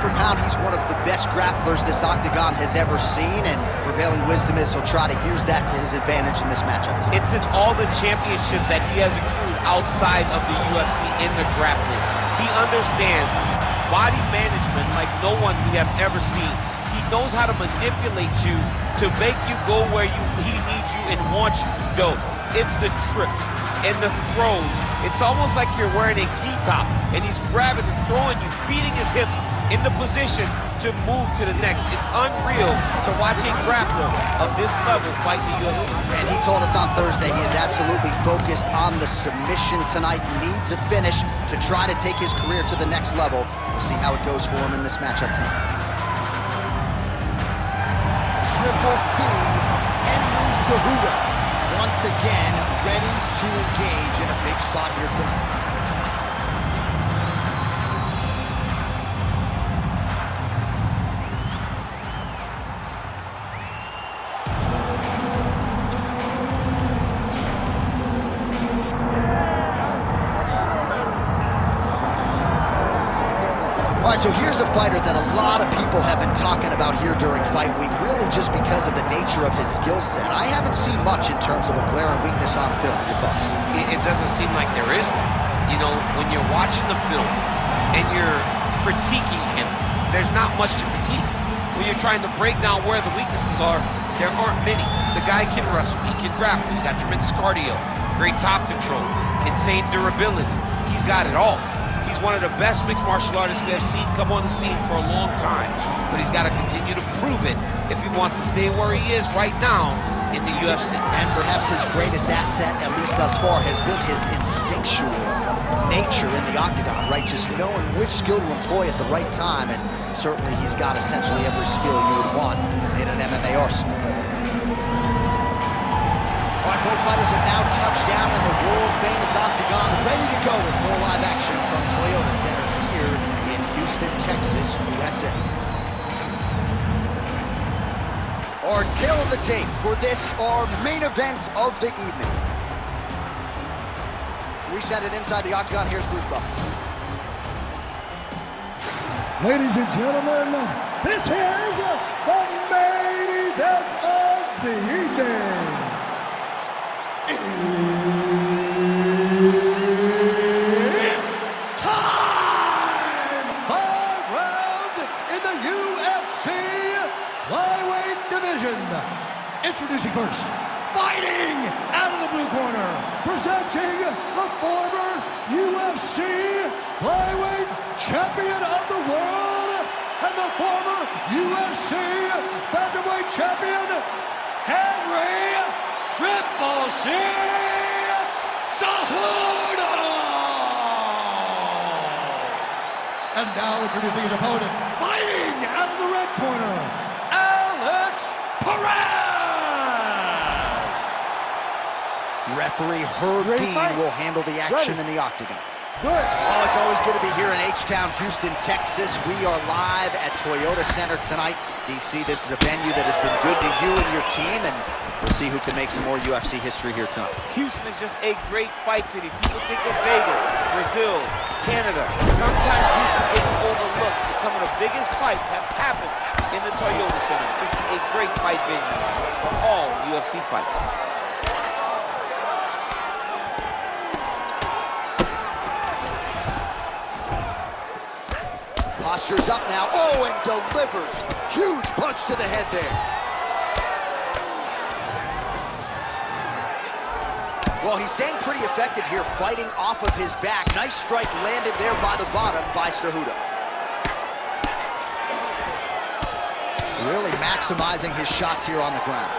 for pound, he's one of the best grapplers this octagon has ever seen, and prevailing wisdom is he'll try to use that to his advantage in this matchup tonight. It's in all the championships that he has accrued outside of the UFC in the grappling. He understands body management like no one we have ever seen. He knows how to manipulate you to make you go where he needs you and wants you to go. It's the trips and the throws. It's almost like you're wearing a gi top and he's grabbing and throwing you, feeding his hips in the position to move to the next. It's unreal to watch a grappler of this level fight the UFC. And he told us on Thursday he is absolutely focused on the submission tonight. Need to finish to try to take his career to the next level. We'll see how it goes for him in this matchup tonight. Triple C, Henry Cejudo, once again ready to engage in a big spot here tonight. All right, so here's a fighter that a lot of people have been talking about here during fight week, really just because of the nature of his skill set. I haven't seen much in terms of a glaring weakness on film. Your thoughts? It doesn't seem like there is one. You know, when you're watching the film and you're critiquing him, there's not much to critique. When you're trying to break down where the weaknesses are, there aren't many. The guy can wrestle, he can grapple, he's got tremendous cardio, great top control, insane durability. He's got it all. He's one of the best mixed martial artists we have seen come on the scene for a long time, but he's got to continue to prove it if he wants to stay where he is right now in the UFC. And perhaps his greatest asset, at least thus far, has been his instinctual nature in the octagon, right? Just knowing which skill to employ at the right time, and certainly he's got essentially every skill you would want in an MMA arsenal. All right, both fighters have now touched down in the world-famous octagon, ready to go with more live action from Toyota Center here in Houston, Texas, USA. Our tail of the tape for this, our main event of the evening. We set it inside the octagon. Here's Bruce Buffer. Ladies and gentlemen, this is the main event of the evening. It's time! 5 rounds in the UFC flyweight division. Introducing first, fighting out of the blue corner, presenting the former UFC flyweight champion of the world and the former UFC bantamweight champion, Henry Triple C Cejudo! And now introducing his opponent, fighting out of the red corner, Perez! Referee Herb Dean will handle the action in the octagon. Oh, it's always good to be here in H-Town, Houston, Texas. We are live at Toyota Center tonight. DC, this is a venue that has been good to you and your team, and we'll see who can make some more UFC history here tonight. Houston is just a great fight city. People think of Vegas, Brazil, Canada. Sometimes Houston gets overlooked, but some of the biggest fights have happened in the Toyota Center. This is a great fight venue for all UFC fights. Posture's up now. Oh, and delivers. Huge punch to the head there. Well, he's staying pretty effective here, fighting off of his back. Nice strike landed there by the bottom by Cejudo. Really maximizing his shots here on the ground.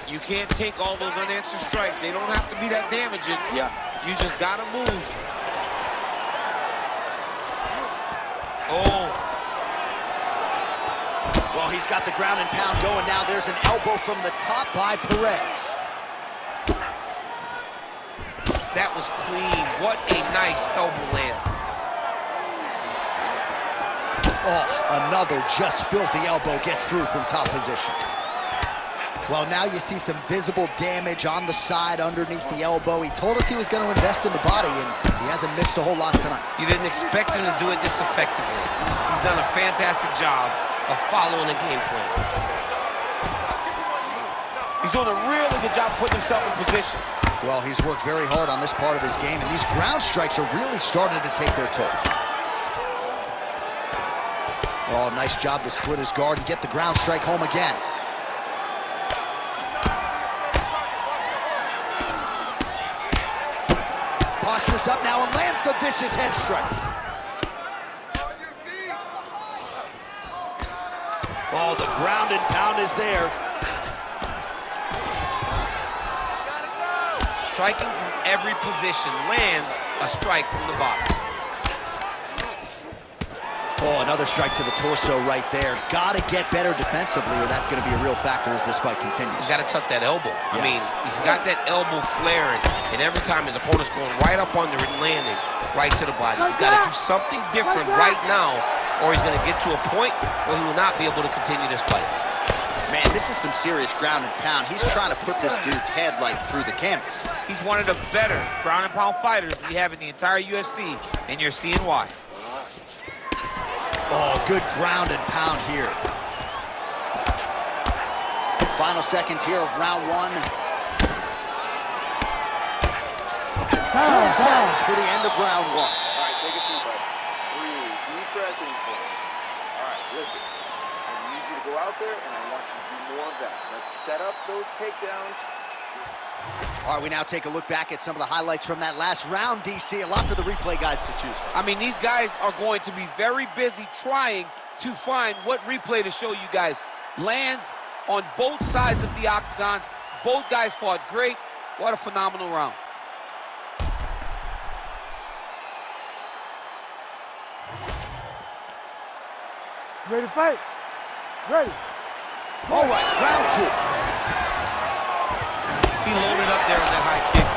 You can't take all those unanswered strikes. They don't have to be that damaging. Yeah. You just gotta move. Oh. Well, he's got the ground and pound going now. There's an elbow from the top by Perez. That was clean. What a nice elbow land. Oh, another just filthy elbow gets through from top position. Well, now you see some visible damage on the side underneath the elbow. He told us he was going to invest in the body, and He hasn't missed a whole lot tonight. You didn't expect him to do it this effectively. He's done a fantastic job of following the game plan. He's doing a really good job putting himself in position. Well, he's worked very hard on this part of his game, and these ground strikes are really starting to take their toll. Oh, nice job to split his guard and get the ground strike home again. Postures up now and lands the vicious head strike. Oh, the ground and pound is there. Striking from every position, lands a strike from the bottom. Oh, another strike to the torso right there. Got to get better defensively, or that's going to be a real factor as this fight continues. He's got to tuck that elbow. Yeah. I mean, he's got that elbow flaring, and every time his opponent's going right up under it, landing right to the body. He's got to do something different right now, or he's going to get to a point where he will not be able to continue this fight. Man, this is some serious ground and pound. He's trying to put this dude's head, like, through the canvas. He's one of the better ground and pound fighters we have in the entire UFC, and you're seeing why. Oh, good ground and pound here. Final seconds here of round one. 12 seconds for the end of round one. All right, take a seat, buddy. Breathe. Deep breath in for me. All right, listen. I need you to go out there, and I want you to do more of that. Let's set up those takedowns. All right, we now take a look back at some of the highlights from that last round, DC. A lot for the replay guys to choose from. I mean, these guys are going to be very busy trying to find what replay to show you guys. Lands on both sides of the octagon. Both guys fought great. What a phenomenal round. Ready to fight? Ready. All right, round two. He loaded up there on that high kick.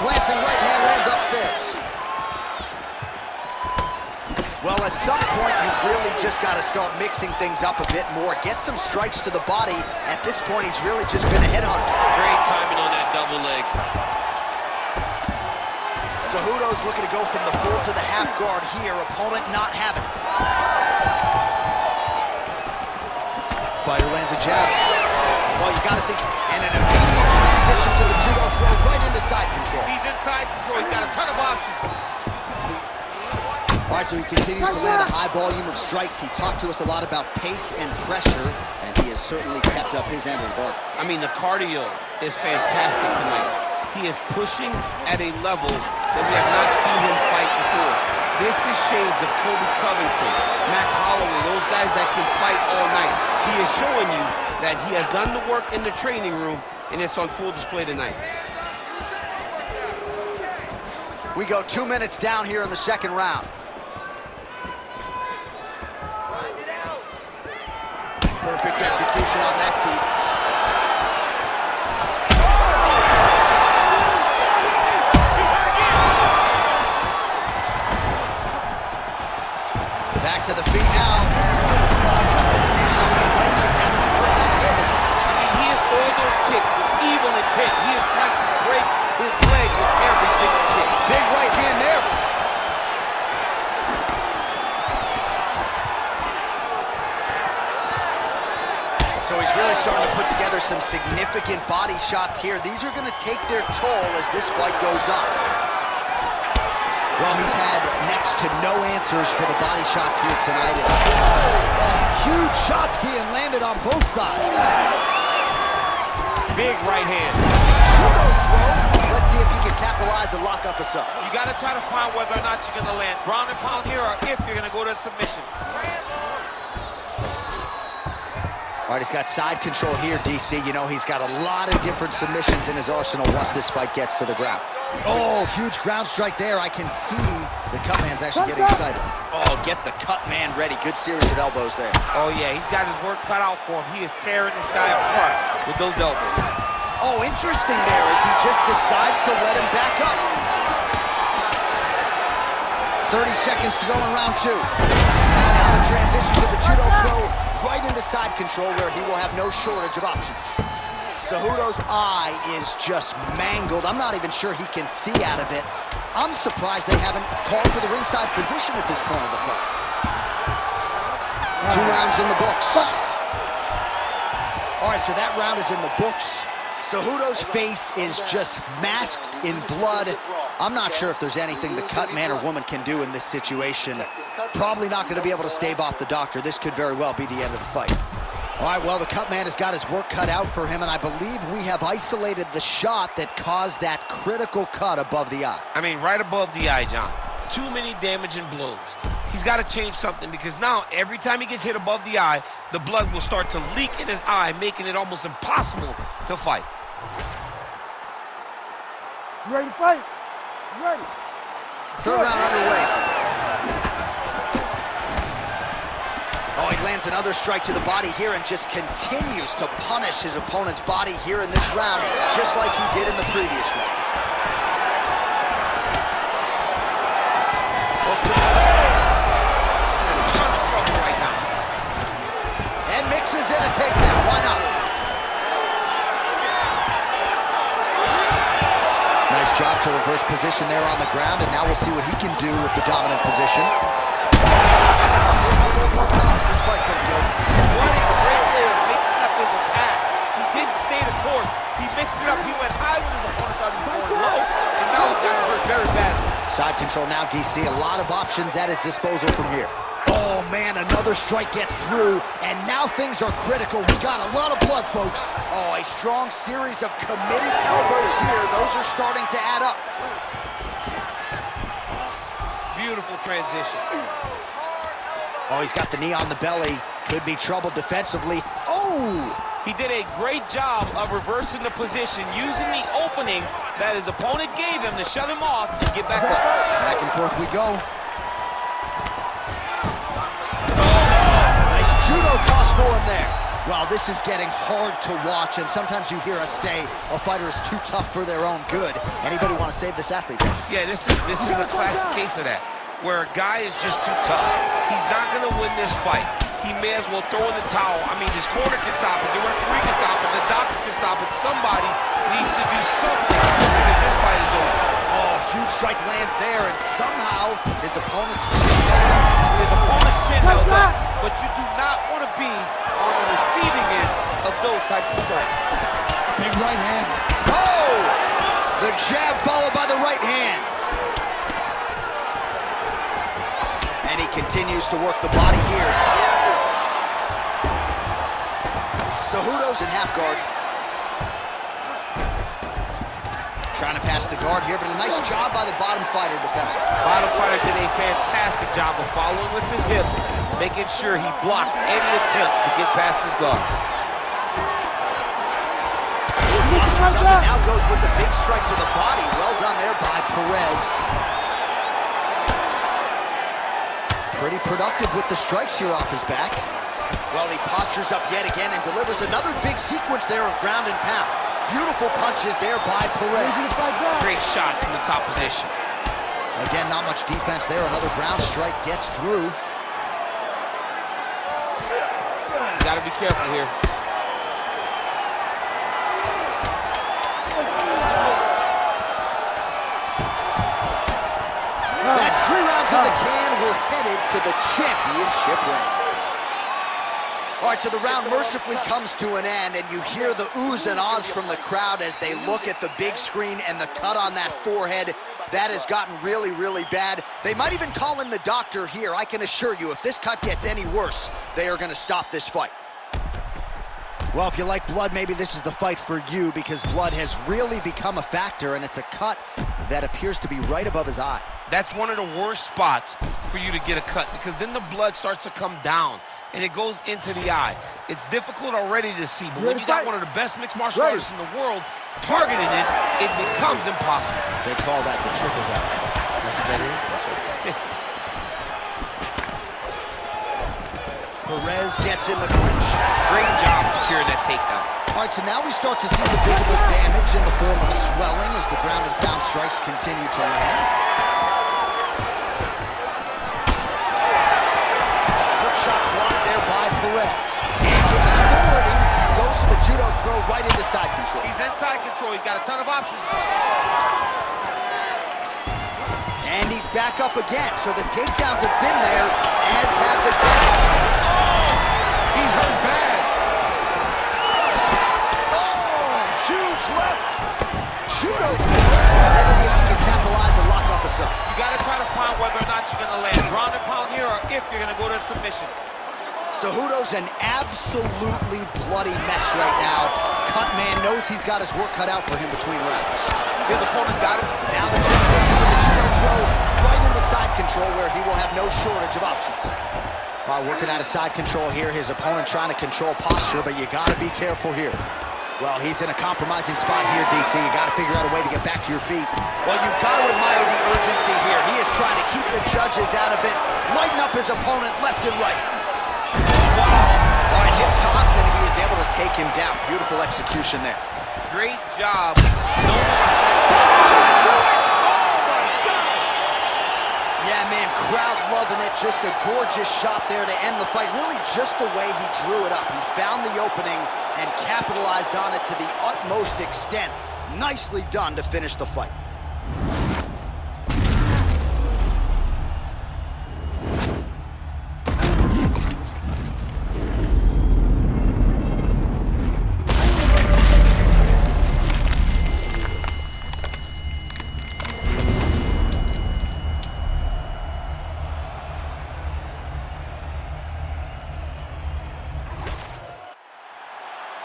Glancing right hand lands upstairs. Well, at some point, you've really just got to start mixing things up a bit more. Get some strikes to the body. At this point, he's really just been a headhunter. Great timing on that double leg. Cejudo's looking to go from the full to the half guard here. Opponent not having it. Fighter lands a jab. Well, you got to think, and an immediate transition to the judo throw right into side control. He's inside control. He's got a ton of options. All right, so he continues to land a high volume of strikes. He talked to us a lot about pace and pressure, and he has certainly kept up his end of the bargain. I mean, the cardio is fantastic tonight. He is pushing at a level that we have not seen him fight before. This is shades of Kobe Covington, Max Holloway, those guys that can fight all night. He is showing you that he has done the work in the training room, and it's on full display tonight. We go 2 minutes down here in the second round. Perfect execution on that team. Back to the feet now. Just to the pass. Leg kick. That's good. I mean, he is throwing those kicks with evil intent. He is trying to break his leg with every single kick. Big right hand there. So he's really starting to put together some significant body shots here. These are going to take their toll as this fight goes on. Well, he's had next to no answers for the body shots here tonight. Huge shots being landed on both sides. Big right hand. Judo throw. Let's see if he can capitalize and lock up a sub. You got to try to find whether or not you're going to land ground and pound here or if you're going to go to submission. All right, he's got side control here, DC. You know, he's got a lot of different submissions in his arsenal once this fight gets to the ground. Oh, huge ground strike there. I can see the cut man's actually getting excited. Oh, get the cut man ready. Good series of elbows there. Oh, yeah, he's got his work cut out for him. He is tearing this guy apart with those elbows. Oh, interesting there as he just decides to let him back up. 30 seconds to go in round two. Now the transition to the judo throw right into side control where he will have no shortage of options. Cejudo's eye is just mangled. I'm not even sure he can see out of it. I'm surprised they haven't called for the ringside position at this point of the fight. 2 rounds in the books. All right, so that round is in the books. Cejudo's face is just masked in blood. I'm not sure if there's anything the cut man or woman can do in this situation. Probably not going to be able to stave off the doctor. This could very well be the end of the fight. All right, well, the cut man has got his work cut out for him, and I believe we have isolated the shot that caused that critical cut above the eye. I mean, right above the eye, John. Too many damaging blows. He's got to change something because now every time he gets hit above the eye, the blood will start to leak in his eye, making it almost impossible to fight. You ready to fight? You ready? 3rd round underway. Oh, he lands another strike to the body here and just continues to punish his opponent's body here in this round, just like he did in the previous one. Hook to the In a ton of trouble right now. and mixes in a takedown. Why not? Nice job to reverse position there on the ground, and now we'll see what he can do with the dominant position. This fight's gonna be over. Running a great way of mixing up his attack. He didn't stay the course. He mixed it up. He went high when his opponent thought he was going low, and now he's got hurt very badly. Side control now, DC. A lot of options at his disposal from here. Oh, man, another strike gets through, and now things are critical. We got a lot of blood, folks. Oh, a strong series of committed elbows here. Those are starting to add up. Beautiful transition. Oh, he's got the knee on the belly. Could be trouble defensively. Oh! He did a great job of reversing the position, using the opening that his opponent gave him to shut him off and get back up. Back and forth we go. Nice judo toss for him there. Well, this is getting hard to watch, and sometimes you hear us say a fighter is too tough for their own good. Anybody want to save this athlete? Yeah, this is a classic case of that, where a guy is just too tough. He's not going to win this fight. He may as well throw in the towel. I mean, his corner can stop it, the referee can stop it, the doctor can stop it. Somebody needs to do something because this fight is over. Oh, huge strike lands there, and somehow his opponent's chin. His opponent's chin held up, but you do not want to be on the receiving end of those types of strikes. Big right hand. Oh! The jab followed by the right hand. And he continues to work the body here. Cejudo's in half guard. Trying to pass the guard here, but a nice job by the bottom fighter defensively. Bottom fighter did a fantastic job of following with his hips, making sure he blocked any attempt to get past his guard. Postures up and now goes with the big strike to the body. Well done there by Perez. Pretty productive with the strikes here off his back. Well, he postures up yet again and delivers another big sequence there of ground and pound. Beautiful punches there by Perez. Great shot from the top position. Again, not much defense there. Another ground strike gets through. He's got to be careful here. That's 3 rounds in the can. We're headed to the championship rounds. All right, so the round mercifully comes to an end, and you hear the oohs and ahs from the crowd as they look at the big screen and the cut on that forehead. That has gotten really, really bad. They might even call in the doctor here. I can assure you, if this cut gets any worse, they are going to stop this fight. Well, if you like blood, maybe this is the fight for you, because blood has really become a factor, and it's a cut that appears to be right above his eye. That's one of the worst spots for you to get a cut, because then the blood starts to come down and it goes into the eye. It's difficult already to see, but when you got one of the best mixed martial artists in the world targeting it, it becomes impossible. They call that the triple down. That's what that is? That's what it is. Perez gets in the clinch. Great job securing that takedown. All right, so now we start to see some visible damage in the form of swelling as the ground and pound strikes continue to land. Hook shot blocked there by Perez. And with authority, goes to the judo throw right into side control. He's inside control. He's got a ton of options. And he's back up again. So the takedowns have been there, as have the kicks. He's hurt bad. Oh, huge left. Cejudo. Let's see if he can capitalize and lock up a sub. You got to try to find whether or not you're going to land ground and pound here or if you're going to go to submission. Cejudo's an absolutely bloody mess right now. Cut man knows he's got his work cut out for him between rounds. His opponent's got him. Now the transition to the judo throw right into side control where he will have no shortage of options. Working out of side control here. His opponent trying to control posture, but you got to be careful here. Well, he's in a compromising spot here, DC. You got to figure out a way to get back to your feet. Well, you've got to admire the urgency here. He is trying to keep the judges out of it, lighten up his opponent left and right. All right, hip toss, and he is able to take him down. Beautiful execution there. Great job. No more. Yeah, man, crowd loving it. Just a gorgeous shot there to end the fight. Really just the way he drew it up. He found the opening and capitalized on it to the utmost extent. Nicely done to finish the fight.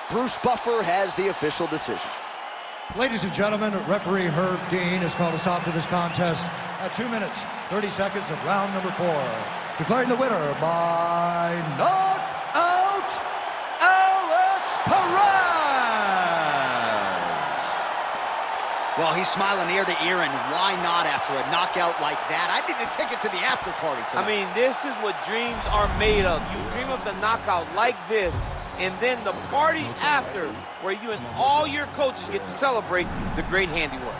Bruce Buffer has the official decision. Ladies and gentlemen, referee Herb Dean has called a stop to this contest at 2 minutes, 30 seconds of round number 4. Declaring the winner by knockout, Alex Perez. Well, he's smiling ear to ear, and why not after a knockout like that? I need a ticket to the after party tonight. I mean, this is what dreams are made of. You dream of the knockout like this, and then the party after, where you and all your coaches get to celebrate the great handiwork.